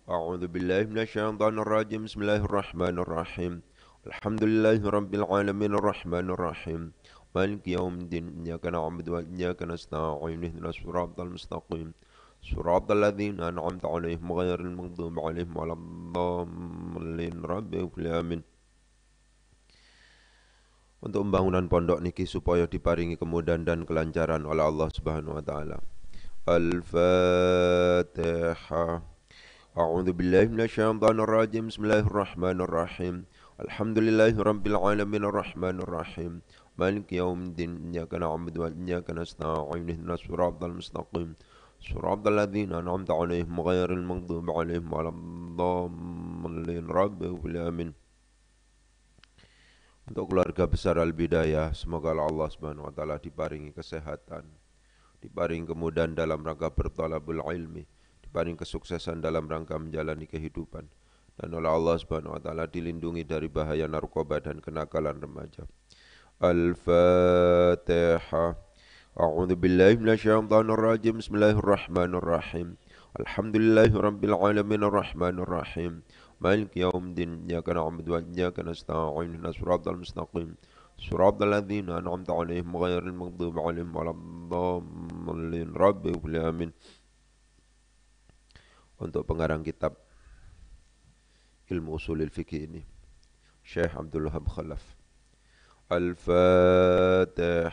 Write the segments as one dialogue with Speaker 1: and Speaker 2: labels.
Speaker 1: أعوذ بالله من الشيطان الرجيم بسم الله الرحمن الرحيم الحمد لله رب العالمين الرحمن الرحيم مالك يوم الدين إياك نعبد وإياك نستعين اهدنا الصراط المستقيم صراط الذين أنعمت عليهم غير المغضوب عليهم ولا الضالين رب اغفر آمين. Untuk pembangunan pondok niki supaya diparingi kemudahan dan kelancaran oleh Allah Subhanahu wa taala. Al-Fatihah. أعوذ بالله من الشيطان الرجيم بسم الله الرحمن الرحيم الحمد لله رب العالمين الرحمن الرحيم مالك يوم الدين إياك نعبد وإياك نستعين اهدنا الصراط المستقيم صراط الذين أنعمت عليهم غير المغضوب عليهم ولا الضالين رب اغفر آمين. Untuk keluarga besar Al-Bidayah, semoga Allah Subhanahu wa taala diparingi kesehatan, diparingi kemudahan dalam rangka bertalabul ilmi, diparingi kesuksesan dalam rangka menjalani kehidupan, dan oleh Allah Subhanahu wa taala dilindungi dari bahaya narkoba dan kenakalan remaja. Al-Fatihah. A'udzu billahi minasyaitonir rajim. Bismillahirrahmanirrahim. Alhamdulillahirabbil alamin arrahmanir rahim. Maliki yaumiddin. Iyyaka na'budu wa iyyaka nasta'in. Ihdinas siratal mustaqim. Siratal ladzina an'amta 'alaihim ghairil maghdubi 'alaihim waladdallin. Rabbi ighfir amin. Untuk pengarang kitab ilmu usulil fikih ini, Syekh Abdul Wahab Khalaf. Al-Fatihah.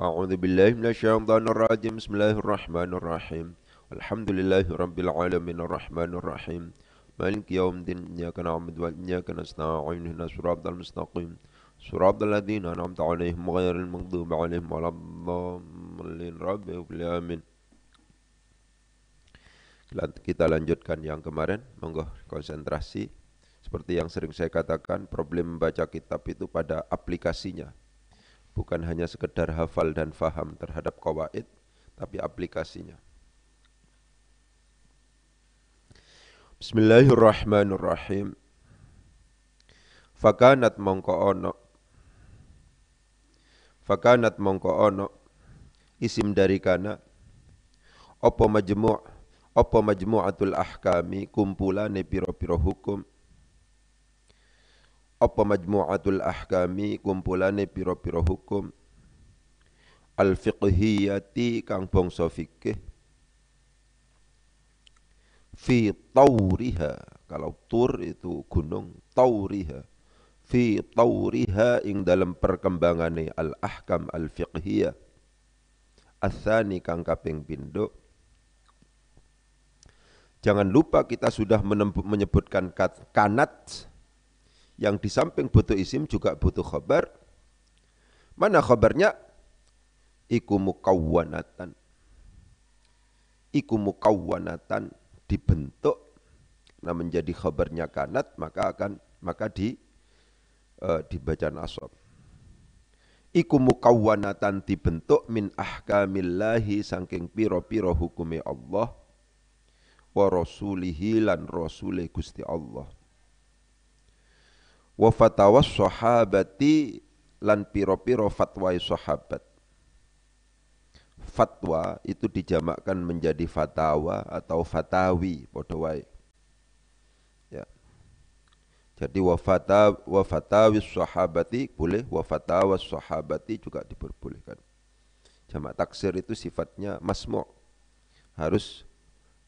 Speaker 1: A'udzu billahi minasyaitonir rajim. Bismillahirrahmanirrahim. Alhamdulillahi rabbil alamin arrahmanir rahim. Maliki yaumiddin. Iyyaka na'budu wa iyyaka nasta'in. Ihdinas siratal mustaqim. Siratal ladzina an'amta 'alaihim ghairil maghdubi 'alaihim waladdallin. Rabbi ighfir amin. Kita lanjutkan yang kemarin, monggo konsentrasi. Seperti yang sering saya katakan, problem membaca kitab itu pada aplikasinya. Bukan hanya sekedar hafal dan faham terhadap qawaid, tapi aplikasinya. Bismillahirrahmanirrahim. Fakanat mongko ono isim dari kana apa majmu'atul ahkami kumpulane piro-piro hukum. Apa majmu'atul ahkami kumpulane piro-piro hukum al-fiqhiyati kang bangsa fikih fi tauriha. Kalau tur itu gunung, tauriha fi tauriha ing dalam perkembangane al-ahkam al-fiqhiyah atsani kang kaping pindho. Jangan lupa kita sudah menyebutkan kanat yang di samping butuh isim juga butuh khabar. Mana khabarnya? Iku mukawwanatan. Iku mukawwanatan dibentuk. Nah menjadi khabarnya kanat maka dibaca nasab. Iku mukawwanatan dibentuk min ahkamillahi saking piro-piro hukumi Allah wa rasulihi lan rasule Gusti Allah. Wa fatawas sahabati lan piro-piro fatwai sahabat. Fatwa itu dijamakkan menjadi fatawa atau fatawi padha wae. Ya. Jadi wa fatawis sahabati boleh, wa fatawas sahabati juga diperbolehkan. Jamak taksir itu sifatnya masmu'. Harus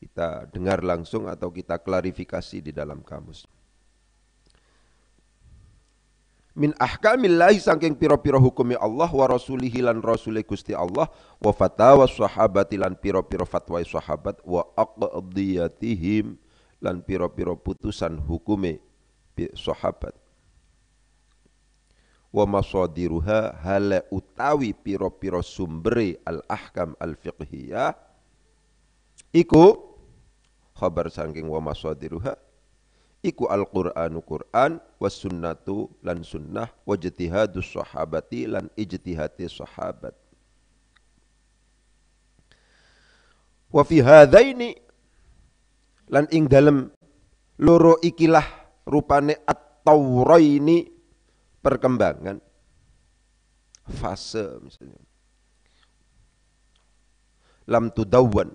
Speaker 1: kita dengar langsung atau kita klarifikasi di dalam kamus. Min ahkamillahi saking piro-piro hukumi Allah wa rasulihi lan rasuli Gusti Allah wa fatawa sahabati lan piro-piro fatwai sahabat wa aqdiyatihim lan piro-piro putusan hukume sahabat wa masadiruha hala utawi piro-piro sumbere al-ahkam al-fiqhiyah iku khabar saking wa masadiruha iku al-Qur'anu Qur'an was sunnatu lan sunnah wa ijtihadus sahabati lan ijtihati sahabat. Wa fi hadaini lan ing dalem loro ikilah rupane at-tauraini perkembangan fase misalnya. Lam tudawwan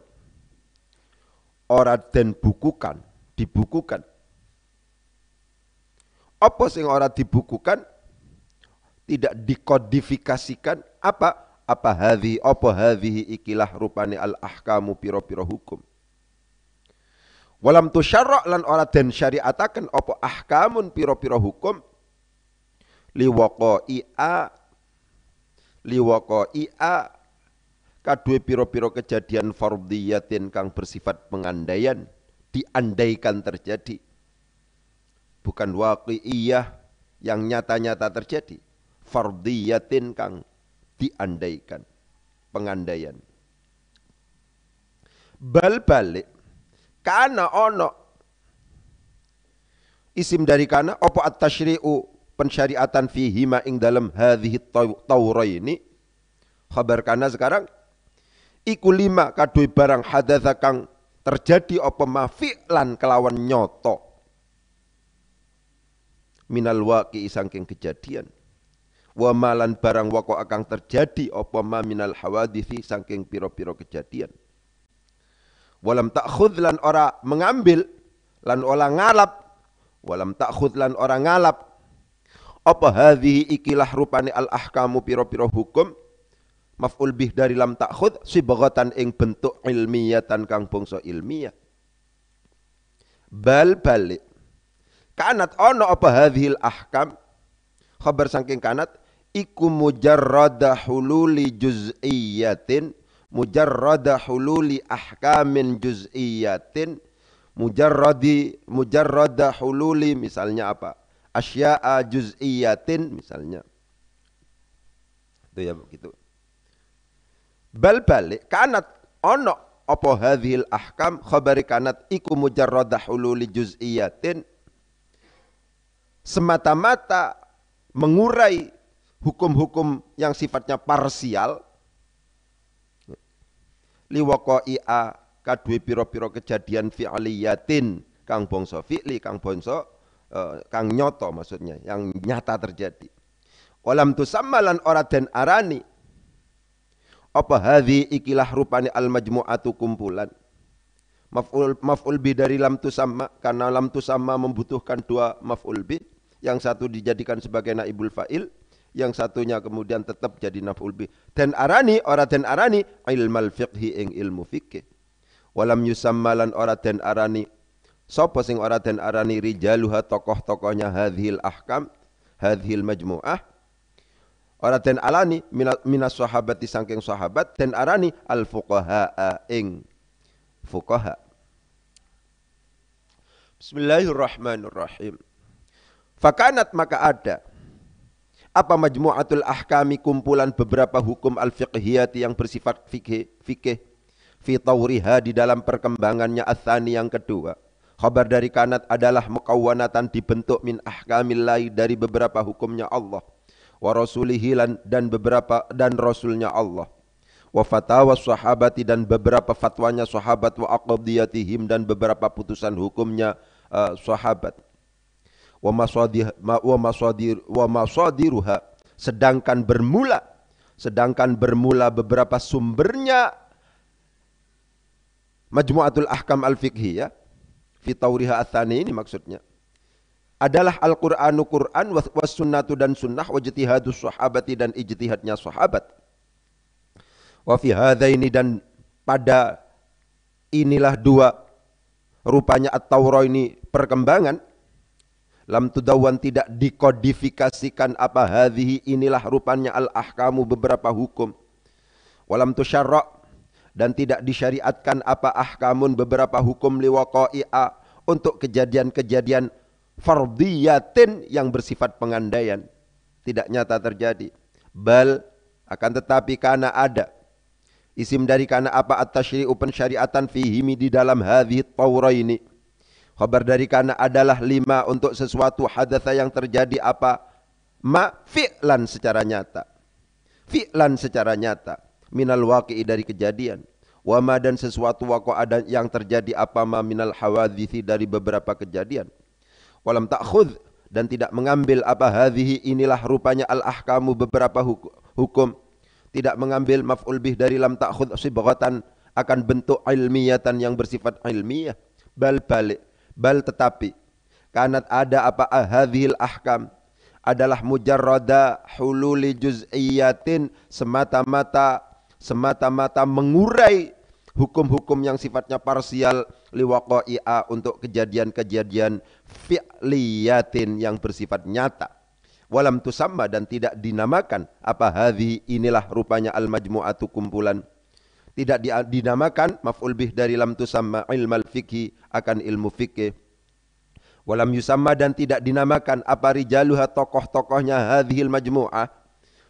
Speaker 1: ora den bukukan, dibukukan. Apa sing ora dibukukan, tidak dikodifikasikan, apa hadhihi ikilah rupane al ahkamu piro-piro hukum. Walam tusyarra lan ora den syariataken apa ahkamun piro-piro hukum liwaqa'i'a kadue piro-piro kejadian fardhiyatin kang bersifat pengandaian, diandaikan terjadi, bukan waqi'iyah yang nyata-nyata terjadi, fardhiyatin kang diandaikan, pengandaian. Bal balik kana ono isim dari kana apa at-tasyri'u pensyariatan fihi ma ing dalam hadhihi tauraini, khabar kana sekarang iku lima kadui barang hadatsa kang terjadi apa ma fi'lan kelawan nyoto minal waqi sangking kejadian, wa malan barang wako akang terjadi apa ma minal hawadithi sangking piro-piro kejadian. Walam ta'khudh lan ora mengambil lan ora ngalap, walam ta'khudh lan ora ngalap apa hadhihi ikilah rupane al ahkamu piro-piro hukum, maf'ul bih dari lam ta'khudh sibghatan ing bentuk ilmiyatan kang bangsa ilmiah. Bal balik kanat ono apa hadhil ahkam, khabar saking kanat iku mujarrada hululi juz'iyatin, mujarrada hululi ahkamin juz'iyatin, mujarrada hululi misalnya apa, asya'a juz'iyatin misalnya, itu ya begitu. Bal balik kanat ono apa hadhil ahkam, khabari kanat iku mujarrada hululi juz'iyatin, semata-mata mengurai hukum-hukum yang sifatnya parsial, liwaqa'i'a kadue piro-piro kejadian fi'liyatin kang bangsa fi'li, kang bangsa kang nyoto, maksudnya yang nyata terjadi. Walam tusamma lan ora den arani apa hadhi ikilah rupane al majmu'atu kumpulan, maf'ul bi dari lam tusamma, karena lam tusamma membutuhkan dua maf'ul bi, yang satu dijadikan sebagai naibul fa'il, yang satunya kemudian tetap jadi naf'ul bih. Den arani ora den arani ilmal fiqhi ing ilmu fikih. Walam yusammalan ora den arani sapa sing ora den arani rijaluha tokoh-tokohnya hadhil ahkam, hadhil majmu'ah, ora den alani minas sahabati saking sahabat, den arani al fuqaha ing fuqaha. Bismillahirrahmanirrahim. Fakanat maka ada apa majmu'atul ahkami, kumpulan beberapa hukum al-fiqhiyati yang bersifat fikih fi tauriha di dalam perkembangannya atsani yang kedua. Khabar dari kanat adalah muqawwanatan dibentuk min ahkamillahi dari beberapa hukumnya Allah, wa rasulihi dan beberapa dan rasulnya Allah, wa fatawa sahabati dan beberapa fatwanya sahabat, wa aqdiyatihim dan beberapa putusan hukumnya sahabat, wa masadiruha sedangkan bermula beberapa sumbernya majmu'atul ahkam al-fiqhiyah fi tauriha atsani ini maksudnya adalah Al-Qur'anu Qur'an, was sunnatu dan sunnah, wa ijtihadus sahabati dan ijtihadnya sahabat. Wa fi hadzaini dan pada inilah dua rupanya at-Taurah ini perkembangan, lam tudawwan tidak dikodifikasikan apa hadhihi inilah rupanya al-ahkamu beberapa hukum, walam tusyarra dan tidak disyariatkan apa ahkamun beberapa hukum liwaqa'i'a untuk kejadian-kejadian fardhiyatin yang bersifat pengandaian, tidak nyata terjadi. Bal akan tetapi karena ada isim dari kana apa at-tasyri'u pensyariatan fihimi di dalam hadhihi taurah ini. Khabar dari kana adalah lima untuk sesuatu hadatsa yang terjadi apa ma fi'lan secara nyata. Fi'lan secara nyata minal waqi'i dari kejadian. Wa ma dan sesuatu waqa'a yang terjadi apa ma minal hawaditsi dari beberapa kejadian. Walam ta'khudh dan tidak mengambil apa hadhihi inilah rupanya al-ahkamu beberapa hukum, tidak mengambil maf'ul bih dari lam ta'khudh sibghatan akan bentuk ilmiyatan yang bersifat ilmiah. Bal balik, bal tetapi kanat ada apa hadhil ahkam adalah mujarrada hululi juz'iyatin, semata-mata mengurai hukum-hukum yang sifatnya parsial liwaqa'i'a untuk kejadian-kejadian fi'liyatin yang bersifat nyata. Walam tusamma dan tidak dinamakan apa hadhi inilah rupanya al-majmu'atu kumpulan. Tidak dinamakan maf'ul bih dari lam tusamma ilmal fikhi akan ilmu fikih. Walam yusamma dan tidak dinamakan apa rijaluha tokoh-tokohnya hadhil majmu'ah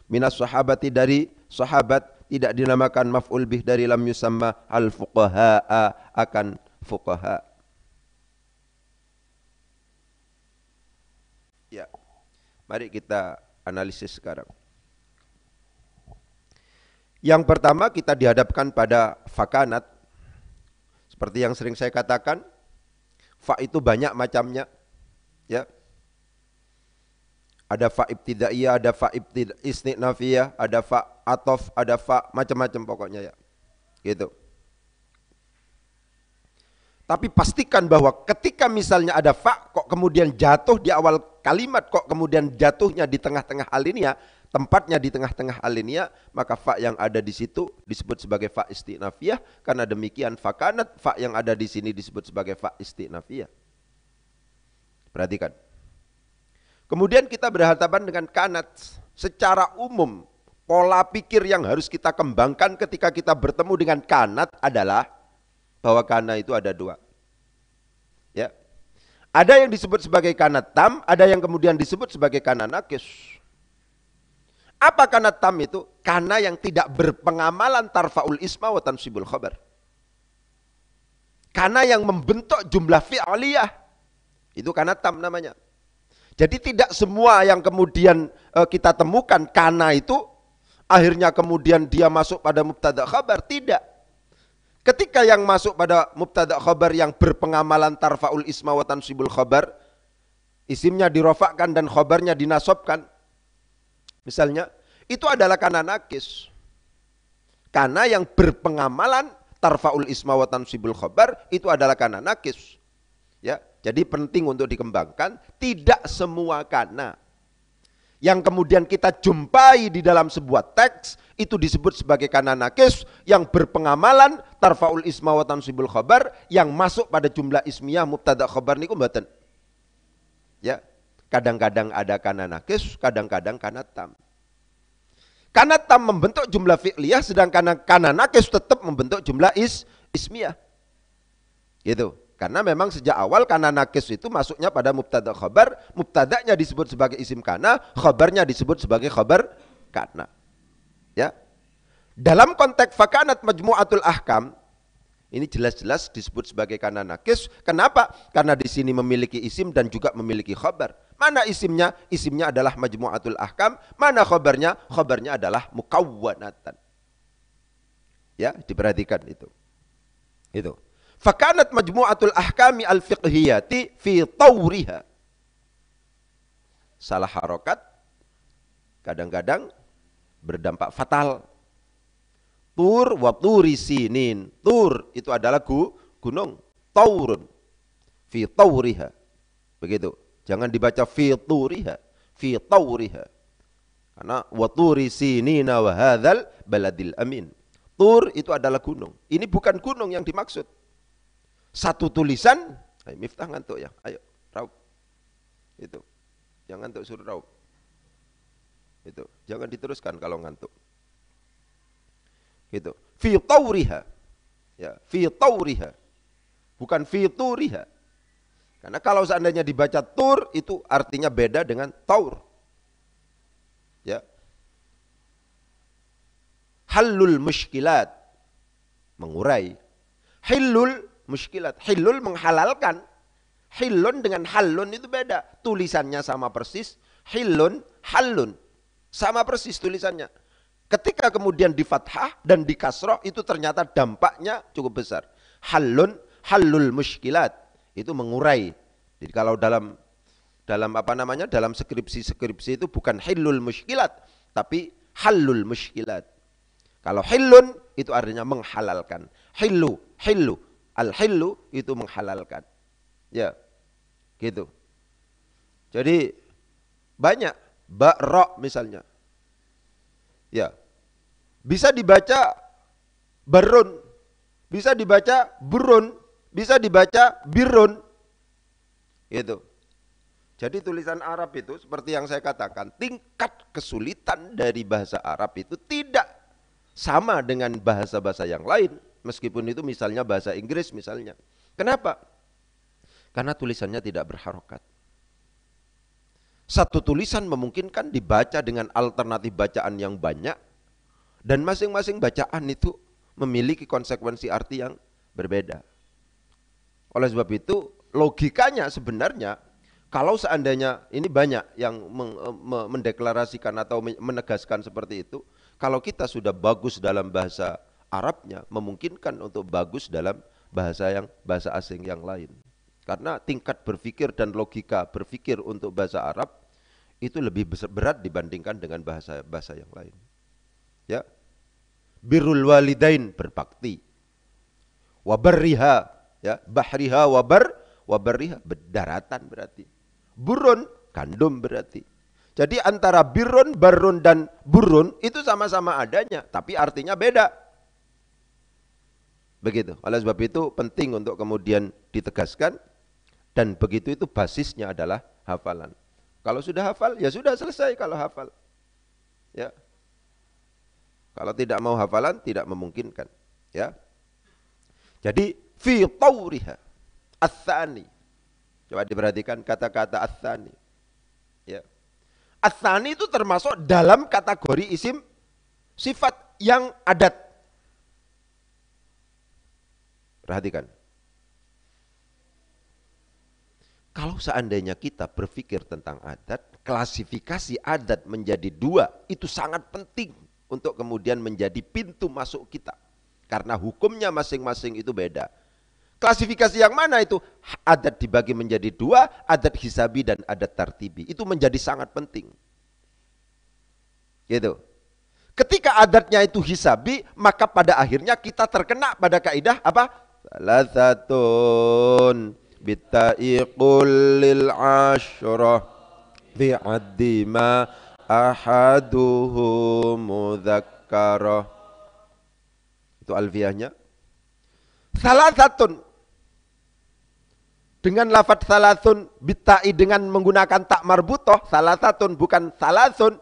Speaker 1: minas sahabati dari sahabat, tidak dinamakan maf'ul bih dari lam yusamma al fuqaha'a akan fuqaha. Ya. Mari kita analisis sekarang. Yang pertama kita dihadapkan pada fakanat. Seperti yang sering saya katakan, fa itu banyak macamnya, ya. Ada fa ibtidaiyah, ada fa istinafiyah, ada fa atof, ada fa macam-macam pokoknya ya. Gitu. Tapi pastikan bahwa ketika misalnya ada fa kok kemudian jatuh di awal kalimat, kok kemudian jatuhnya di tengah-tengah alinea, tempatnya di tengah-tengah alinea, maka fa yang ada di situ disebut sebagai fa istinafiyah. Karena demikian fakanat, fa yang ada di sini disebut sebagai fa istinafiyah. Perhatikan. Kemudian kita berhadapan dengan kanat. Secara umum, pola pikir yang harus kita kembangkan ketika kita bertemu dengan kanat adalah bahwa kana itu ada dua. Ya. Ada yang disebut sebagai kana tam, ada yang kemudian disebut sebagai kana nakis. Apa kana tam itu? Kana yang tidak berpengamalan tarfaul isma wa tansibul khabar. Kana yang membentuk jumlah fi'aliyah. Itu kana tam namanya. Jadi tidak semua yang kemudian kita temukan kana itu akhirnya kemudian dia masuk pada mubtada khabar, tidak. Ketika yang masuk pada mubtada khabar yang berpengamalan tarfaul isma wa tansibul khabar, isimnya dirofakkan dan khabarnya dinasobkan, misalnya, itu adalah kana nakis. Kana yang berpengamalan tarfaul isma wa tansibul khabar itu adalah kana nakis. Ya, jadi penting untuk dikembangkan, tidak semua kana yang kemudian kita jumpai di dalam sebuah teks itu disebut sebagai kana nakis yang berpengamalan tarfaul isma wa tansibul khabar yang masuk pada jumlah ismiyah mubtada khabar niku mboten. Ya, kadang-kadang ada kana nakis, kadang-kadang kana tam. Kana tam membentuk jumlah fi'liyah, sedangkan kana nakis tetap membentuk jumlah ismiyah. Gitu. Karena memang sejak awal kana nakis itu masuknya pada mubtada khabar, mubtadanya disebut sebagai isim kana, khabarnya disebut sebagai khabar kana. Ya. Dalam konteks fakanat majmu'atul ahkam, ini jelas-jelas disebut sebagai kana nakis. Kenapa? Karena di sini memiliki isim dan juga memiliki khabar. Mana isimnya? Isimnya adalah majmu'atul ahkam. Mana khabarnya? Khabarnya adalah mukawwanatan. Ya, diperhatikan itu. Itu. Fakanat majmu'atul ahkami al-fiqhiyati fi tawriha. Salah harokat kadang-kadang berdampak fatal. Tur wa turi sinin. Tur itu adalah gunung. Taurun. Fi tawriha. Begitu. Jangan dibaca fi turiha. Fi tawriha. Karena wa turi sinina wa hadzal baladil amin. Tur itu adalah gunung. Ini bukan gunung yang dimaksud. Satu tulisan, Miftah ngantuk ya, ayo, raup. Itu, jangan ngantuk suruh raup. Itu, jangan diteruskan kalau ngantuk. Gitu, fi tawriha, ya, fi tawriha, bukan fi turiha. Karena kalau seandainya dibaca tur, itu artinya beda dengan taur. Ya, halul mushkilat, mengurai. Hilul muskilat. Hilul menghalalkan. Hilun dengan halun itu beda. Tulisannya sama persis. Hilun, halun. Sama persis tulisannya. Ketika kemudian di fathah dan di kasroh itu ternyata dampaknya cukup besar. Halun, halul muskilat. Itu mengurai. Jadi kalau dalam apa namanya? Dalam skripsi itu bukan hilul muskilat. Tapi halul muskilat. Kalau hilun itu artinya menghalalkan. hillu, hillu. Al-hillu itu menghalalkan. Ya, gitu. Jadi banyak ba-ra misalnya. Ya. Bisa dibaca barun, bisa dibaca burun, bisa dibaca birun. Gitu. Jadi tulisan Arab itu seperti yang saya katakan, tingkat kesulitan dari bahasa Arab itu tidak sama dengan bahasa-bahasa yang lain. Meskipun itu misalnya bahasa Inggris misalnya. Kenapa? Karena tulisannya tidak berharokat. Satu tulisan memungkinkan dibaca dengan alternatif bacaan yang banyak. Dan masing-masing bacaan itu memiliki konsekuensi arti yang berbeda. Oleh sebab itu logikanya sebenarnya kalau seandainya ini banyak yang mendeklarasikan atau menegaskan seperti itu. Kalau kita sudah bagus dalam bahasa Arabnya, memungkinkan untuk bagus dalam bahasa asing yang lain. Karena tingkat berpikir dan logika berpikir untuk bahasa Arab itu lebih berat dibandingkan dengan bahasa yang lain. Ya, birrul walidain berbakti, wabarriha, ya, bahriha wabarriha berdaratan berarti, burun gandum berarti. Jadi antara birrun, barrun dan burun itu sama-sama adanya, tapi artinya beda. Begitu. Oleh sebab itu penting untuk kemudian ditegaskan, dan begitu itu basisnya adalah hafalan. Kalau sudah hafal ya sudah selesai kalau hafal. Ya. Kalau tidak mau hafalan tidak memungkinkan, ya. Jadi fi tauriha ats-tsani. Coba diperhatikan kata-kata ats-tsani. Ya. Ats-tsani itu termasuk dalam kategori isim sifat yang adat. Perhatikan. Kalau seandainya kita berpikir tentang adat, klasifikasi adat menjadi dua, itu sangat penting untuk kemudian menjadi pintu masuk kita. Karena hukumnya masing-masing itu beda. Klasifikasi yang mana itu? Adat dibagi menjadi dua, adat hisabi dan adat tartibi. Itu menjadi sangat penting. Gitu. Ketika adatnya itu hisabi, maka pada akhirnya kita terkena pada kaidah apa? Salasatun bitta'iqul lil asyrah bi'addi ma ahaduhu mudhakkarah. Itu alfiahnya. Salasatun dengan lafadz salasun, bitta'i dengan menggunakan tak marbutoh, salasatun bukan salasun.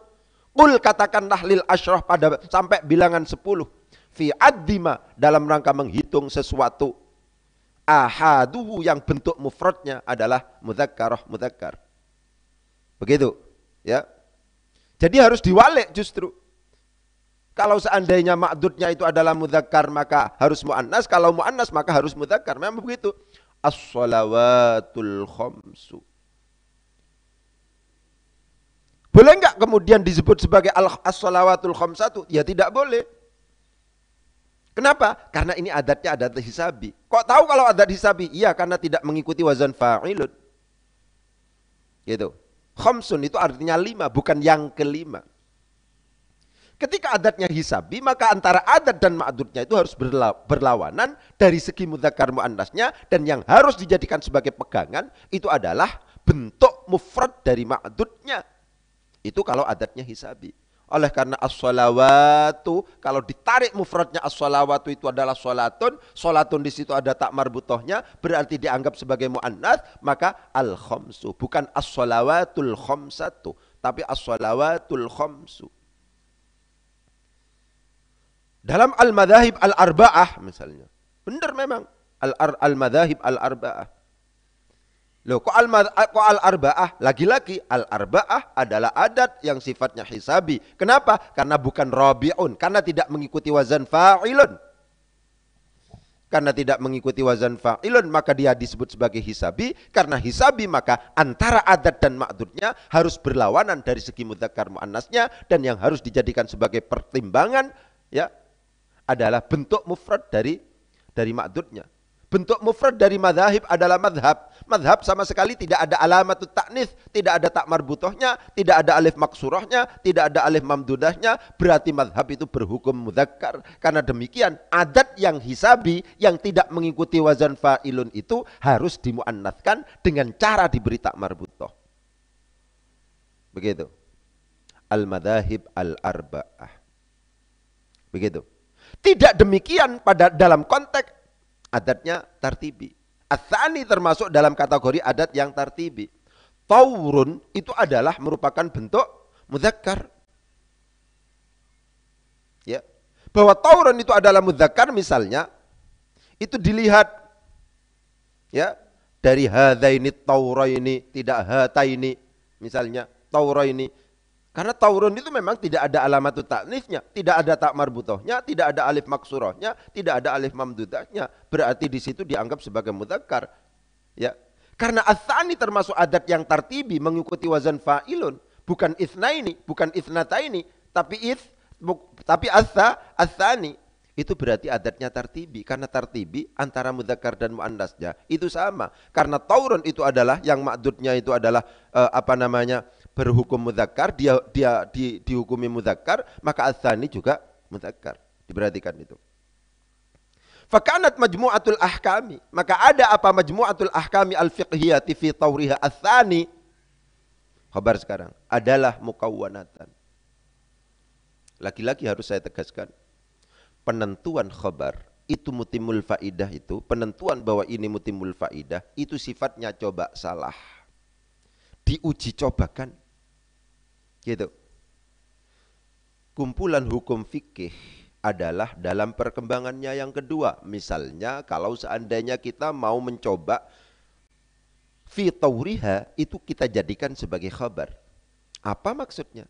Speaker 1: Qul katakanlah lil asyrah pada sampai bilangan 10. Fi addima dalam rangka menghitung sesuatu, ahaduhu yang bentuk mufradnya adalah mudzakkarah, mudzakkar. Begitu, ya. Jadi harus diwalik justru. Kalau seandainya ma'dudnya itu adalah mudzakkar maka harus muannas, kalau muannas maka harus mudzakkar. Memang begitu. As-shalawatul khamsu. Boleh enggak kemudian disebut sebagai as-shalawatul khamsatu? Ya tidak boleh. Kenapa? Karena ini adatnya adat hisabi. Kok tahu kalau adat hisabi? Iya, karena tidak mengikuti wazan fa'ilun. Gitu. Khamsun itu artinya 5, bukan yang kelima. Ketika adatnya hisabi, maka antara adat dan ma'dudnya itu harus berlawanan dari segi mudzakkar muannasnya, dan yang harus dijadikan sebagai pegangan itu adalah bentuk mufrad dari ma'dudnya. Itu kalau adatnya hisabi. Oleh karena as-sholawatu, kalau ditarik mufradnya as-sholawatu itu adalah sholatun, sholatun di situ ada tak marbutohnya, berarti dianggap sebagai muannats, maka al-khamsu, bukan as-sholawatul khamsatu, tapi as-sholawatul khamsu. Dalam al-madhahib al-arba'ah misalnya, benar memang al-madhahib al-arba'ah. Loh, kok al-arba'ah? Lagi-lagi al-arba'ah adalah adat yang sifatnya hisabi. Kenapa? Karena bukan rabi'un, karena tidak mengikuti wazan fa'ilun. Karena tidak mengikuti wazan fa'ilun, maka dia disebut sebagai hisabi. Karena hisabi, maka antara adat dan ma'dudnya harus berlawanan dari segi mudzakkar muannasnya, dan yang harus dijadikan sebagai pertimbangan ya adalah bentuk mufrad dari ma'dudnya. Bentuk mufrad dari madhahib adalah madhab. Madhab sama sekali tidak ada alamatut ta'nits, tidak ada tak marbutohnya, tidak ada alif maksurahnya, tidak ada alif mamdudahnya. Berarti madhab itu berhukum mudzakkar. Karena demikian adat yang hisabi yang tidak mengikuti wazan fa'ilun itu harus dimuannatskan dengan cara diberi tak marbutoh. Begitu. Al-madhahib al-arba'ah. Begitu. Tidak demikian pada dalam konteks adatnya tartibi. Ats-tsani termasuk dalam kategori adat yang tartibi. Taurun itu adalah merupakan bentuk mudzakkar. Ya. Bahwa taurun itu adalah mudzakkar misalnya itu dilihat ya dari hadaini tauraini, tidak hataini misalnya tauraini. Karena taurun itu memang tidak ada alamatut ta'nitsnya, tidak ada tak marbutohnya, tidak ada alif maksurahnya, tidak ada alif mamdudahnya. Berarti di situ dianggap sebagai mudzakkar. Ya. Karena ats-tsani termasuk adat yang tartibi mengikuti wazan fa'ilun, bukan itsnaini, bukan itsnataini, tapi ats-tsani. Itu berarti adatnya tartibi, karena tartibi antara mudzakkar dan muannasnya itu sama. Karena taurun itu adalah yang ma'dudnya itu adalah berhukum mudzakkar, dia dihukumi mudzakkar, maka ats-tsani juga mudzakkar. Diperhatikan itu. Fakanat majmu'atul ahkami, maka ada apa majmu'atul ahkami al-fiqhiyati fi tauriha ats-tsani. Khabar sekarang adalah mukawwanatan. Lagi-lagi harus saya tegaskan. Penentuan khabar itu mutimul faidah, itu penentuan bahwa ini mutimul faidah itu sifatnya coba salah, diuji cobakan gitu. Kumpulan hukum fikih adalah dalam perkembangannya yang kedua. Misalnya kalau seandainya kita mau mencoba fi tauriha, itu kita jadikan sebagai khabar. Apa maksudnya?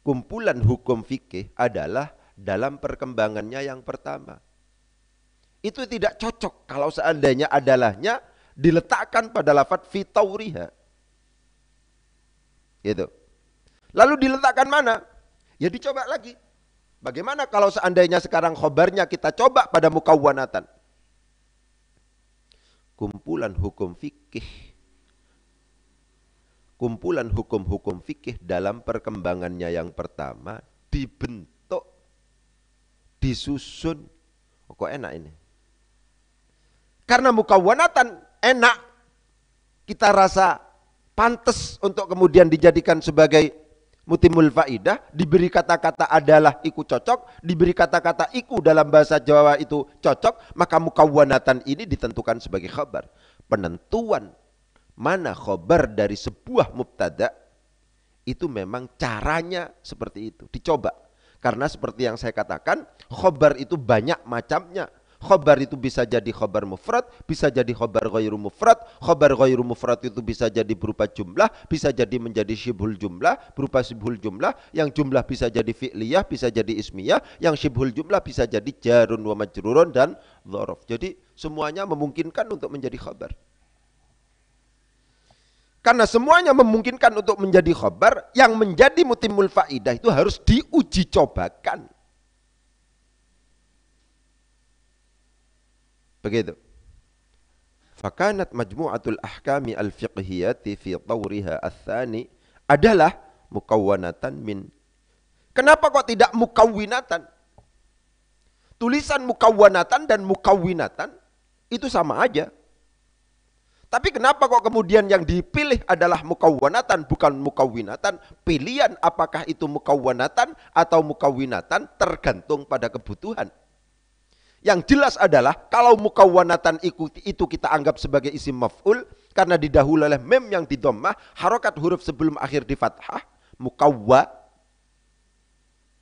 Speaker 1: Kumpulan hukum fikih adalah dalam perkembangannya yang pertama. Itu tidak cocok kalau seandainya adalahnya diletakkan pada lafadz fi tauriha. Gitu. Lalu diletakkan mana? Ya dicoba lagi. Bagaimana kalau seandainya sekarang khobarnya kita coba pada mukawwanatan? Kumpulan hukum fikih. Kumpulan hukum-hukum fikih dalam perkembangannya yang pertama dibentuk, disusun. Oh, kok enak ini? Karena mukawwanatan enak, kita rasa pantas untuk kemudian dijadikan sebagai mutimul faidah, diberi kata-kata adalah iku cocok, diberi kata-kata iku dalam bahasa Jawa itu cocok, maka mukawwanatan ini ditentukan sebagai khabar. Penentuan mana khabar dari sebuah mubtada itu memang caranya seperti itu, dicoba. Karena seperti yang saya katakan, khabar itu banyak macamnya. Khobar itu bisa jadi khobar mufrad, bisa jadi khobar ghairu mufrad. Khobar ghairu mufrad itu bisa jadi berupa jumlah, bisa jadi menjadi syibhul jumlah, berupa syibhul jumlah. Yang jumlah bisa jadi fi'liyah, bisa jadi ismiyah. Yang syibhul jumlah bisa jadi jarun wa majrurun dan dhorof. Jadi semuanya memungkinkan untuk menjadi khobar. Karena semuanya memungkinkan untuk menjadi khobar, yang menjadi mutimul faidah itu harus diuji cobakan. Begitu. Fakanat majmu'atul ahkami al-fiqhiyati fi tawriha ats-tsani adalah mukawwanatan min. Kenapa kok tidak mukawwinatan? Tulisan mukawwanatan dan mukawwinatan itu sama aja. Tapi kenapa kok kemudian yang dipilih adalah mukawwanatan bukan mukawwinatan? Pilihan apakah itu mukawwanatan atau mukawwinatan tergantung pada kebutuhan. Yang jelas adalah kalau mukawwanatan itu kita anggap sebagai isim maf'ul karena didahului oleh mem yang di dhammah, harokat huruf sebelum akhir di fathah, mukawwa.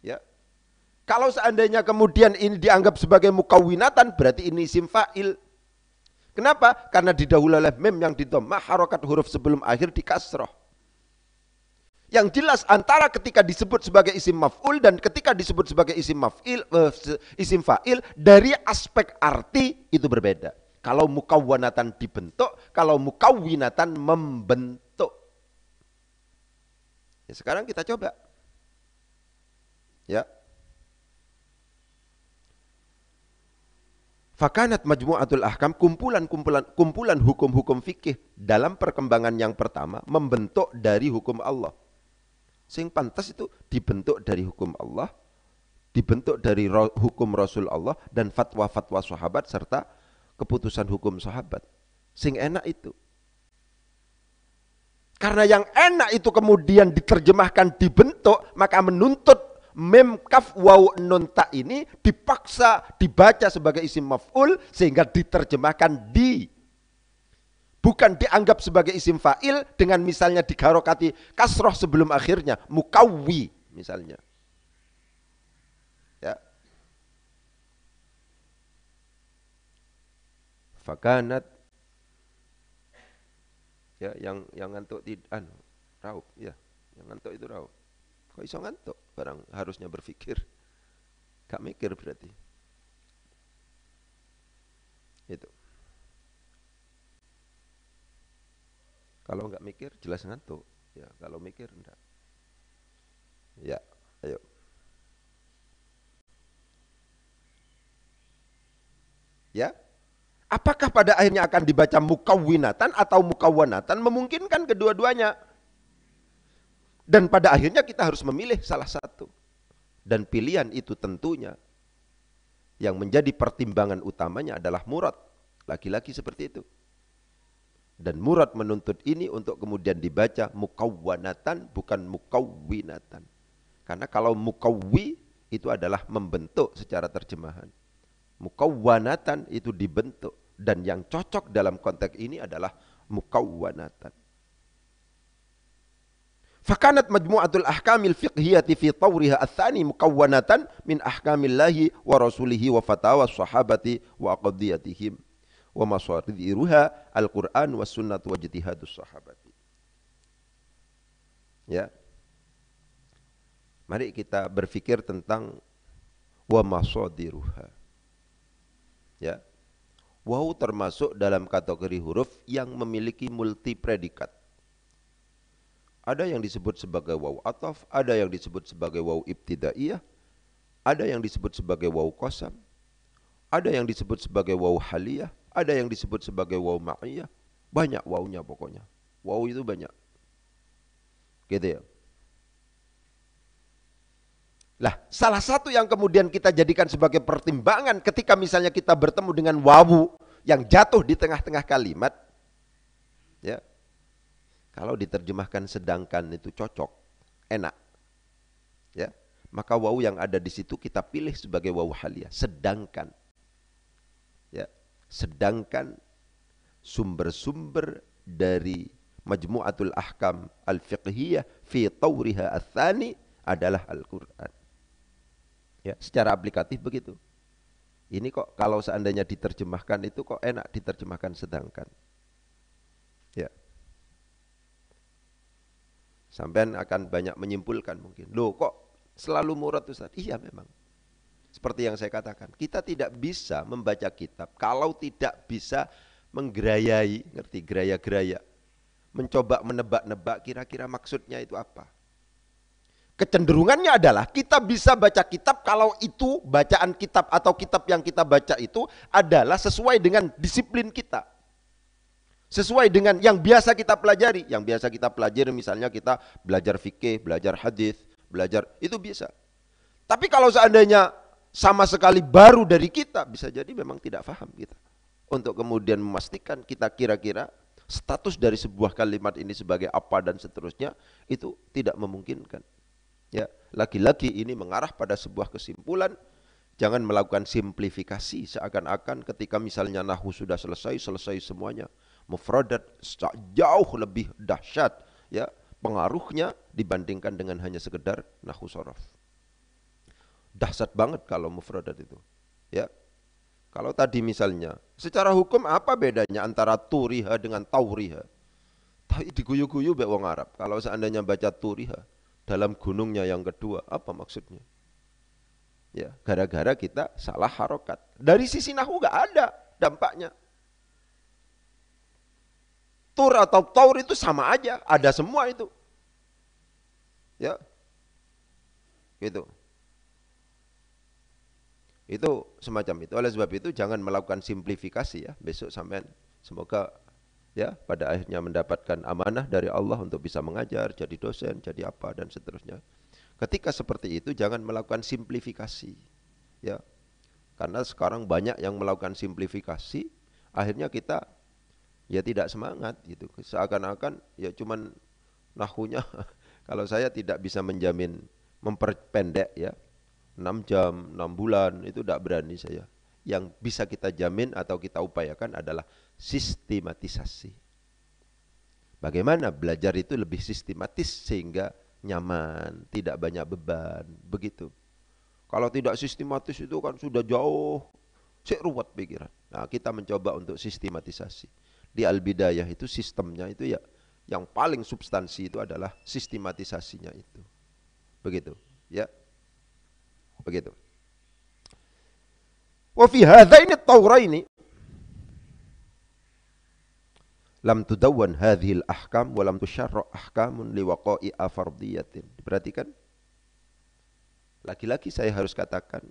Speaker 1: Ya. Kalau seandainya kemudian ini dianggap sebagai mukawwinatan, berarti ini isim fa'il. Kenapa? Karena didahului oleh mem yang di dhammah, harokat huruf sebelum akhir di kasroh. Yang jelas antara ketika disebut sebagai isim maf'ul dan ketika disebut sebagai isim fa'il dari aspek arti itu berbeda. Kalau mukawwanatan dibentuk, kalau mukawwinatan membentuk. Ya, sekarang kita coba. Ya. Fakanat majmu'atul ahkam, kumpulan hukum-hukum fikih dalam perkembangan yang pertama membentuk dari hukum Allah. Sing pantas itu dibentuk dari hukum Allah, dibentuk dari hukum Rasul Allah dan fatwa-fatwa sahabat serta keputusan hukum sahabat. Sing enak itu. Karena yang enak itu kemudian diterjemahkan, dibentuk, maka menuntut mem kaf waw nun ta ini dipaksa dibaca sebagai isim maf'ul sehingga diterjemahkan bukan dianggap sebagai isim fa'il dengan misalnya digarokati kasroh sebelum akhirnya mukawwi misalnya. Ya. Fakanat ya yang ngantuk raup ya, yang ngantuk itu raup. Kok iso ngantuk? Barang harusnya berpikir. Gak mikir berarti. Itu. Kalau nggak mikir jelas ngantuk. Ya, kalau mikir enggak. Ya, ayo. Ya. Apakah pada akhirnya akan dibaca mukawwinatan atau mukawwanatan? Memungkinkan kedua-duanya. Dan pada akhirnya kita harus memilih salah satu. Dan pilihan itu tentunya yang menjadi pertimbangan utamanya adalah murad. Laki-laki seperti itu. Dan murad menuntut ini untuk kemudian dibaca mukawwanatan bukan mukawwinatan. Karena kalau mukawwi itu adalah membentuk secara terjemahan. Mukawwanatan itu dibentuk. Dan yang cocok dalam konteks ini adalah mukawwanatan. Fakanat majmu'atul ahkamil fiqhiyati fi tawriha athani mukawwanatan min ahkamillahi wa rasulihi wa fatawa sahabati wa aqdiyatihim wa masaridiruha al-Quran wa sunnat wa jitihadus sahabati. Ya. Mari kita berfikir tentang wa masadiruha. Ya. Waw termasuk dalam kategori huruf yang memiliki multi predikat. Ada yang disebut sebagai waw ataf, ada yang disebut sebagai waw ibtidaiyah, ada yang disebut sebagai waw qasam, ada yang disebut sebagai waw haliyah, ada yang disebut sebagai waw ma'iyah. Banyak wawnya pokoknya. Waw itu banyak. Gitu ya. Lah, salah satu yang kemudian kita jadikan sebagai pertimbangan ketika misalnya kita bertemu dengan wawu yang jatuh di tengah-tengah kalimat, ya. Kalau diterjemahkan sedangkan itu cocok, enak. Ya. Maka wawu yang ada di situ kita pilih sebagai wawu haliyah, sedangkan. Ya. Sedangkan sumber-sumber dari majmu'atul ahkam al-fiqhiyah fi tawriha ats-tsani adalah Al-Qur'an. Ya, secara aplikatif begitu. Ini kok kalau seandainya diterjemahkan itu kok enak diterjemahkan sedangkan. Ya. Sampean akan banyak menyimpulkan mungkin. Loh kok selalu murad Ustaz? Iya memang. Seperti yang saya katakan, kita tidak bisa membaca kitab kalau tidak bisa menggerayai, ngerti geraya-geraya. Mencoba menebak-nebak kira-kira maksudnya itu apa. Kecenderungannya adalah kita bisa baca kitab kalau itu bacaan kitab atau kitab yang kita baca itu adalah sesuai dengan disiplin kita. Sesuai dengan yang biasa kita pelajari. Yang biasa kita pelajari misalnya kita belajar fikih, belajar hadis, belajar itu bisa. Tapi kalau seandainya sama sekali baru dari kita, bisa jadi memang tidak paham kita. Untuk kemudian memastikan kita kira-kira status dari sebuah kalimat ini sebagai apa dan seterusnya, itu tidak memungkinkan. Ya, lagi-lagi ini mengarah pada sebuah kesimpulan. Jangan melakukan simplifikasi seakan-akan ketika misalnya nahwu sudah selesai semuanya. Mufradat jauh lebih dahsyat ya pengaruhnya dibandingkan dengan hanya sekedar nahwu shorof. Dahsyat banget kalau mufradat itu. Ya. Kalau tadi misalnya, secara hukum apa bedanya antara turiha dengan tauriha? Tapi diguyu-guyu be wong Arab. Kalau seandainya baca turiha dalam gunungnya yang kedua, apa maksudnya? Ya, gara-gara kita salah harokat. Dari sisi nahwu gak ada dampaknya. Tur atau taur itu sama aja, ada semua itu. Ya. Gitu. Itu semacam itu. Oleh sebab itu jangan melakukan simplifikasi ya. Besok sampean semoga ya pada akhirnya mendapatkan amanah dari Allah untuk bisa mengajar, jadi dosen, jadi apa dan seterusnya. Ketika seperti itu jangan melakukan simplifikasi. Ya. Karena sekarang banyak yang melakukan simplifikasi, akhirnya kita ya tidak semangat gitu. Seakan-akan ya cuman nahunya kalau saya tidak bisa menjamin memperpendek ya 6 jam, 6 bulan itu tidak berani saya. Yang bisa kita jamin atau kita upayakan adalah sistematisasi. Bagaimana belajar itu lebih sistematis sehingga nyaman, tidak banyak beban, begitu. Kalau tidak sistematis itu kan sudah jauh, ruwet pikiran. Nah, kita mencoba untuk sistematisasi. Di Al-Bidayah itu sistemnya itu ya, yang paling substansi itu adalah sistematisasinya itu. Begitu, ya. Begitu. Wa fi hadzaini at-tawraini lam tudawwan hadhil ahkam wa lam tusyarra ahkamun liwaqa'i afardiyatin. Diperhatikan? Lagi-lagi saya harus katakan,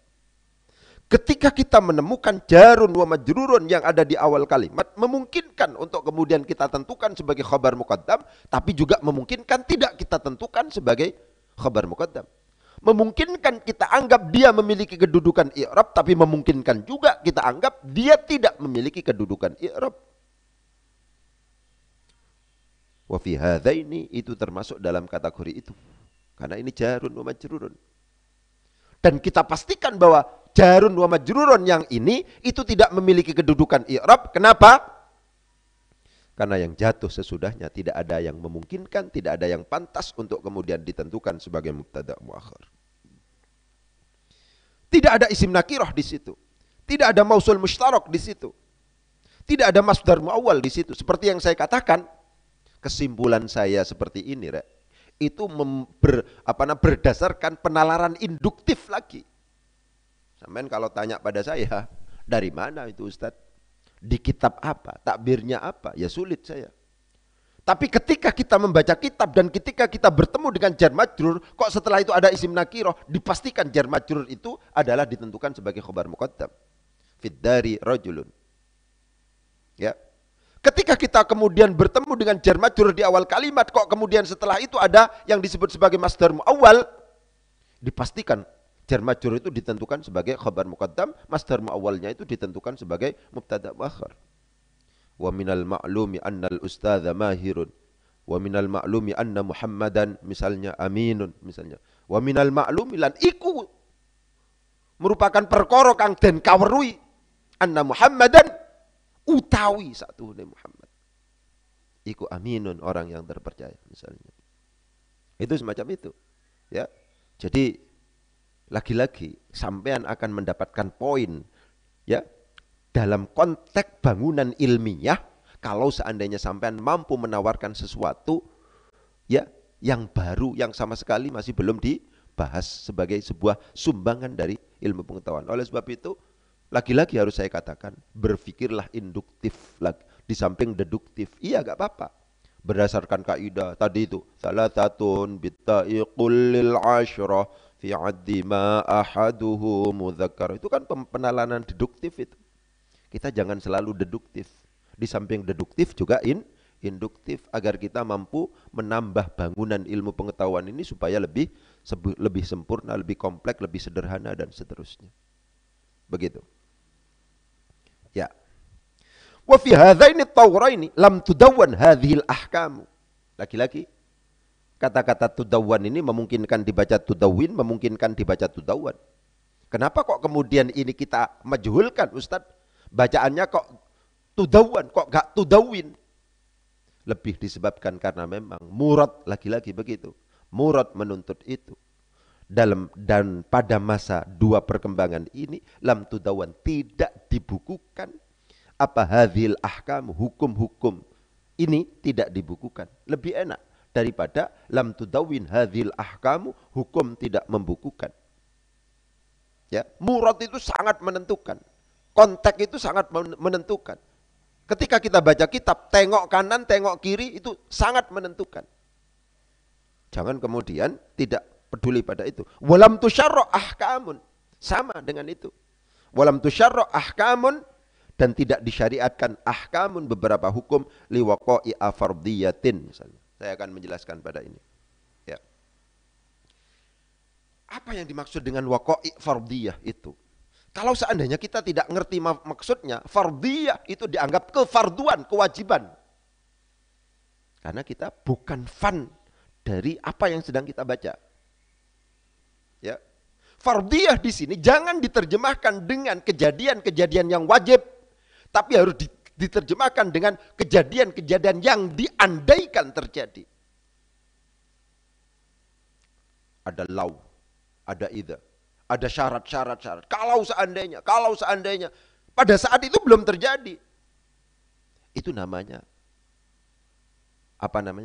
Speaker 1: ketika kita menemukan jarun wa majrurun yang ada di awal kalimat, memungkinkan untuk kemudian kita tentukan sebagai khabar muqaddam, tapi juga memungkinkan tidak kita tentukan sebagai khabar muqaddam. Memungkinkan kita anggap dia memiliki kedudukan i'rab, tapi memungkinkan juga kita anggap dia tidak memiliki kedudukan i'rab. Wa fi hadzaini itu termasuk dalam kategori itu. Karena ini jarun wa majrurun. Dan kita pastikan bahwa jarun wa majrurun yang ini itu tidak memiliki kedudukan i'rab. Kenapa? Karena yang jatuh sesudahnya tidak ada yang memungkinkan, tidak ada yang pantas untuk kemudian ditentukan sebagai mubtada muakhar. Tidak ada isim nakirah di situ. Tidak ada mausul mushtarak di situ. Tidak ada masdar muawwal di situ. Seperti yang saya katakan, kesimpulan saya seperti ini, Rek. Itu berdasarkan penalaran induktif lagi. Sampean kalau tanya pada saya, dari mana itu Ustadz? Di kitab apa? Takbirnya apa? Ya sulit saya. Tapi ketika kita membaca kitab dan ketika kita bertemu dengan jar majrur, kok setelah itu ada isim nakirah, dipastikan jar majrur itu adalah ditentukan sebagai khabar muqaddam. Fid dari rajulun. Ya. Ketika kita kemudian bertemu dengan jar majrur di awal kalimat, kok kemudian setelah itu ada yang disebut sebagai masdar muawwal, dipastikan jar majrur itu ditentukan sebagai khabar muqaddam, masdar muawwalnya itu ditentukan sebagai mubtada muakhar. Wa minal ma'lumi annal ustadza mahirun. Wa minal ma'lumi anna Muhammadan misalnya aminun misalnya. Wa minal ma'lumi lan iku merupakan perkara kang den kaweruhi anna Muhammadan utawi satuhune Muhammad. Iku aminun orang yang terpercaya misalnya. Itu semacam itu. Ya. Jadi lagi-lagi sampean akan mendapatkan poin ya dalam konteks bangunan ilmiah kalau seandainya sampean mampu menawarkan sesuatu ya yang baru yang sama sekali masih belum dibahas sebagai sebuah sumbangan dari ilmu pengetahuan. Oleh sebab itu lagi-lagi harus saya katakan berpikirlah induktif lagi di samping deduktif. Iya gak apa-apa. Berdasarkan kaidah tadi itu salasatun bitta'iqul lil asyrah fi addi ma ahaduhu mudzakkar. Itu kan penalanan deduktif itu. Kita jangan selalu deduktif. Di samping deduktif juga induktif agar kita mampu menambah bangunan ilmu pengetahuan ini supaya lebih sempurna, lebih kompleks, lebih sederhana dan seterusnya. Begitu. Ya. Wa fi hadzaini at-tawraini lam tudawwan hadhil ahkam. Lagi-lagi kata-kata tudawwan ini memungkinkan dibaca tudawwin, memungkinkan dibaca tudawwan. Kenapa kok kemudian ini kita majhulkan, Ustaz? Bacaannya kok tudawwan, kok gak tudawwin? Lebih disebabkan karena memang murad, lagi-lagi begitu. Murad menuntut itu. Dan pada masa dua perkembangan ini, lam tudawwan, tidak dibukukan. Apa hadhil ahkam, hukum-hukum ini tidak dibukukan. Lebih enak daripada lam tudawwin hadhil ahkamu, hukum tidak membukukan. Ya, murad itu sangat menentukan. Konteks itu sangat menentukan. Ketika kita baca kitab, tengok kanan, tengok kiri itu sangat menentukan. Jangan kemudian tidak peduli pada itu. Walam tusyarra ahkamun, sama dengan itu. Walam tusyarra ahkamun, dan tidak disyariatkan ahkamun beberapa hukum liwaqa'i'a fardiyatin misalnya. Saya akan menjelaskan pada ini. Ya. Apa yang dimaksud dengan waqa'i' fardiyah itu? Kalau seandainya kita tidak ngerti maksudnya, fardiyah itu dianggap kefarduan, kewajiban. Karena kita bukan fan dari apa yang sedang kita baca. Ya. Fardiyah di sini jangan diterjemahkan dengan kejadian-kejadian yang wajib, tapi harus diterjemahkan dengan kejadian-kejadian yang diandaikan terjadi. Ada law, ada idza, ada syarat-syarat. Kalau seandainya, pada saat itu belum terjadi. Itu namanya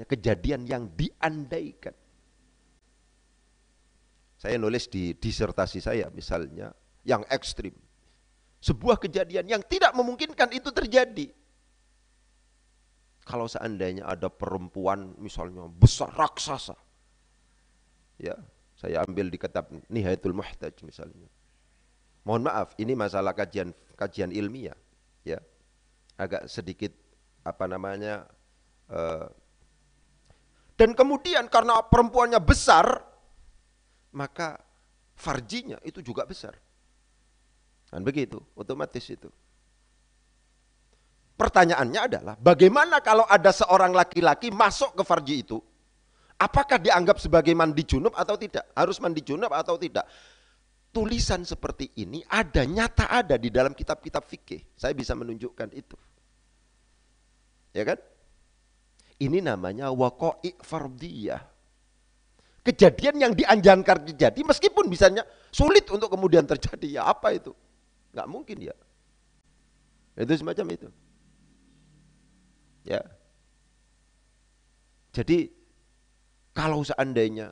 Speaker 1: kejadian yang diandaikan. Saya nulis di disertasi saya misalnya yang ekstrim. Sebuah kejadian yang tidak memungkinkan itu terjadi. Kalau seandainya ada perempuan misalnya besar raksasa. Ya, saya ambil di kitab Nihayatul Muhtaj misalnya. Mohon maaf, ini masalah kajian ilmiah, ya. Agak sedikit dan kemudian karena perempuannya besar, maka farjinya itu juga besar. Kan begitu, otomatis itu. Pertanyaannya adalah, bagaimana kalau ada seorang laki-laki masuk ke farji itu? Apakah dianggap sebagai mandi junub atau tidak? Harus mandi junub atau tidak? Tulisan seperti ini nyata ada di dalam kitab-kitab fikih. Saya bisa menunjukkan itu. Ya kan? Ini namanya waqa'i' fardiyah. Kejadian yang dianjurkan terjadi meskipun misalnya sulit untuk kemudian terjadi. Ya apa itu? Nggak mungkin ya. Itu semacam itu. Ya. Jadi kalau seandainya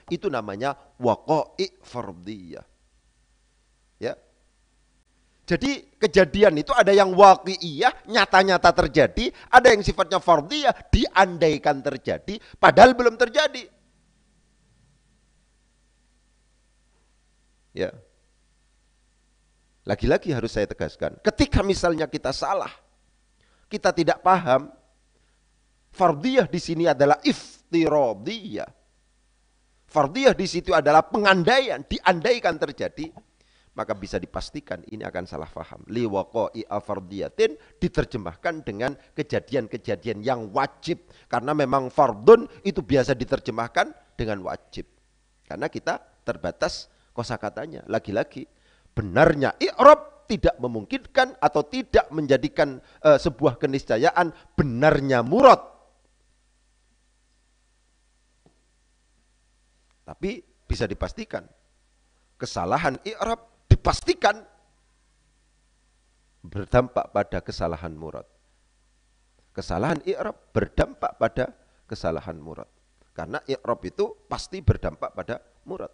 Speaker 1: itu namanya waqa'i' fardiyah. Ya. Jadi kejadian itu ada yang waqi'iyah, nyata-nyata terjadi, ada yang sifatnya fardiyah, diandaikan terjadi, padahal belum terjadi. Ya. Lagi-lagi harus saya tegaskan, ketika misalnya kita salah, kita tidak paham, fardiyah di sini adalah iftiradiyah. Fardiyah di situ adalah pengandaian, diandaikan terjadi, maka bisa dipastikan ini akan salah faham. Liwaqa'i'a fardiyatin diterjemahkan dengan kejadian-kejadian yang wajib. Karena memang fardun itu biasa diterjemahkan dengan wajib. Karena kita terbatas kosakatanya. Lagi-lagi, benarnya i'rab tidak memungkinkan atau tidak menjadikan sebuah keniscayaan benarnya murad. Tapi bisa dipastikan kesalahan i'rab dipastikan berdampak pada kesalahan murad. Kesalahan i'rab berdampak pada kesalahan murad. Karena i'rab itu pasti berdampak pada murad.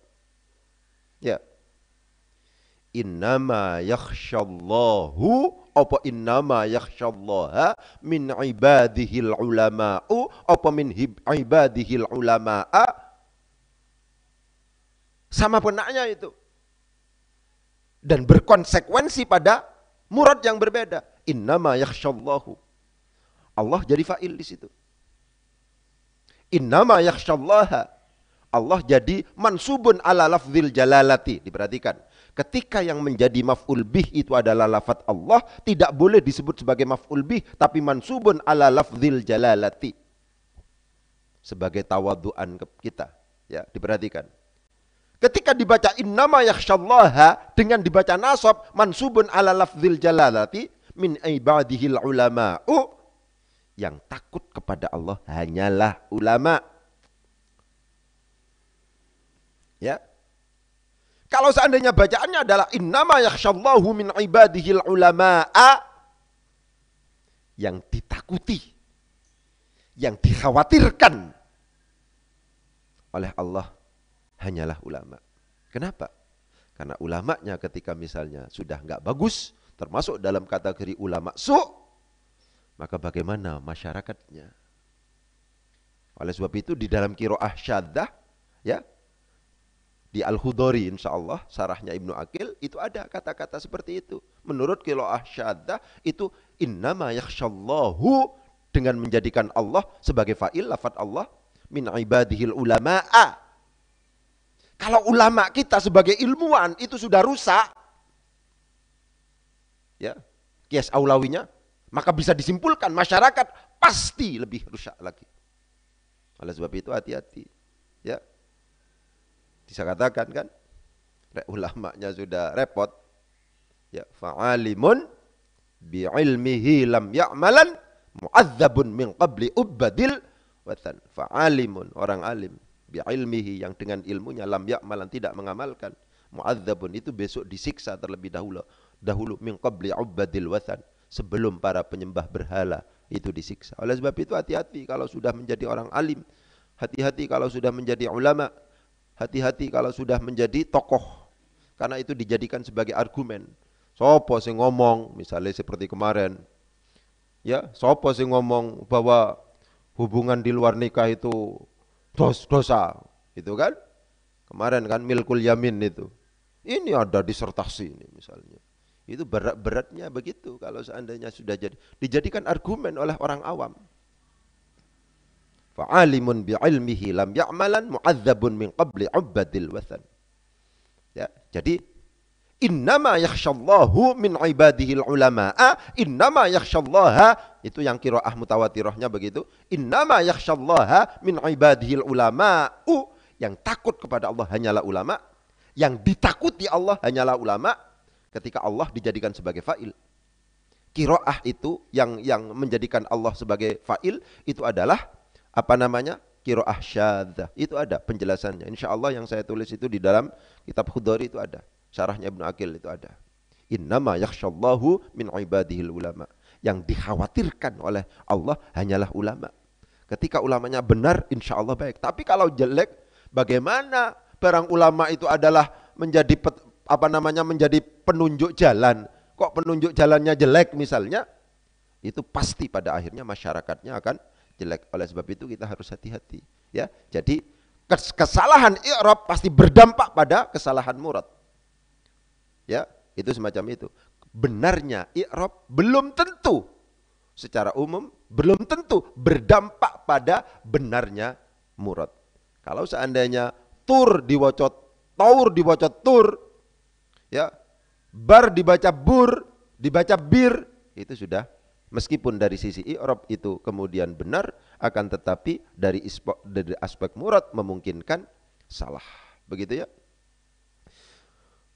Speaker 1: Ya. Innama yakhsyallahu apa innama yakhsyallaha min ibadihil ulama'u apa min ibadihil ulama'a, sama benaknya itu. Dan berkonsekuensi pada murad yang berbeda. Innama yakhsyallahu. Allah jadi fa'il di situ. Innama yakhsyallaha. Allah jadi mansubun ala lafzil jalalati. Diperhatikan. Ketika yang menjadi maf'ul bih itu adalah lafaz Allah, tidak boleh disebut sebagai maf'ul bih, tapi mansubun ala lafzil jalalati. Sebagai tawadu'an kita. Ya, diperhatikan. Ketika dibaca innama yakhsyallaha dengan dibaca nasab mansubun ala lafzil jalalati min ibadihil ulama'u, yang takut kepada Allah hanyalah ulama. Ya. Kalau seandainya bacaannya adalah innama yakhsyallahu min ibadihil ulama'a, yang ditakuti, yang dikhawatirkan oleh Allah hanyalah ulama. Kenapa? Karena ulamanya ketika misalnya sudah nggak bagus, termasuk dalam kategori ulama su', maka bagaimana masyarakatnya? Oleh sebab itu di dalam qiraah syadzah, ya, Di Al-Khudhari insyaallah sarahnya Ibnu Aqil itu ada kata-kata seperti itu. Menurut qiraah syadzah itu innama yakhsyallahu dengan menjadikan Allah sebagai fa'il lafaz Allah min ibadihil ulama'a. Kalau ulama kita sebagai ilmuwan itu sudah rusak, ya, kias aulawinya, maka bisa disimpulkan masyarakat pasti lebih rusak lagi. Oleh sebab itu hati-hati, ya. Bisa katakan kan, ulamanya sudah repot, ya, fa'alimun bi'ilmihi lam ya'malan mu'adzabun min qabli ubadil watan. Fa'alimun, orang alim, bi'ilmihi yang dengan ilmunya lam ya'malan tidak mengamalkan, mu'adzabun itu besok disiksa terlebih dahulu min qabli ubadil watan, sebelum para penyembah berhala itu disiksa. Oleh sebab itu hati-hati kalau sudah menjadi orang alim, hati-hati kalau sudah menjadi ulama, hati-hati kalau sudah menjadi tokoh, karena itu dijadikan sebagai argumen. Sopo sing ngomong, misalnya seperti kemarin, ya, sopo sing ngomong bahwa hubungan di luar nikah itu dosa, itu kan? Kemarin kan milkul yamin itu. Ini ada disertasi ini misalnya. Itu berat-beratnya begitu kalau seandainya sudah dijadikan argumen oleh orang awam. Fa'alimun bi'ilmihi lam ya'malan mu'adzabun min qabli ubadil wathan. Ya, jadi innama yakhsyallahu min ibadihil ulama'a, innama yakhsyallaha, itu yang qiraah mutawatirahnya begitu. Innama yakhsyallaha min ibadihil ulama'u, yang takut kepada Allah hanyalah ulama, yang ditakuti Allah hanyalah ulama. Ketika Allah dijadikan sebagai fa'il, qiraah itu yang menjadikan Allah sebagai fa'il itu adalah apa namanya? Qiraah syadzah. Itu ada penjelasannya. Insyaallah yang saya tulis itu di dalam kitab Khudhari itu ada. Syarahnya Ibnu Aqil itu ada. Innama yakhsyallahu min ibadihil ulama. Yang dikhawatirkan oleh Allah hanyalah ulama. Ketika ulamanya benar, insyaallah baik. Tapi kalau jelek, bagaimana barang ulama itu adalah menjadi menjadi penunjuk jalan. Kok penunjuk jalannya jelek misalnya? Itu pasti pada akhirnya masyarakatnya akan jelek. Oleh sebab itu kita harus hati-hati, ya. Jadi kesalahan i'rab pasti berdampak pada kesalahan murad, ya. Itu semacam itu. Benarnya i'rab belum tentu secara umum belum tentu berdampak pada benarnya murad. Kalau seandainya tur dibaca taur dibaca tur, ya, bar dibaca bur dibaca bir, itu sudah, meskipun dari sisi i'rab itu kemudian benar, akan tetapi dari aspek murad memungkinkan salah. Begitu ya.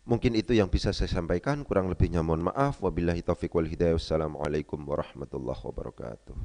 Speaker 1: Mungkin itu yang bisa saya sampaikan, kurang lebihnya mohon maaf. Wabillahi taufiq wal hidayah. Wassalamualaikum warahmatullahi wabarakatuh.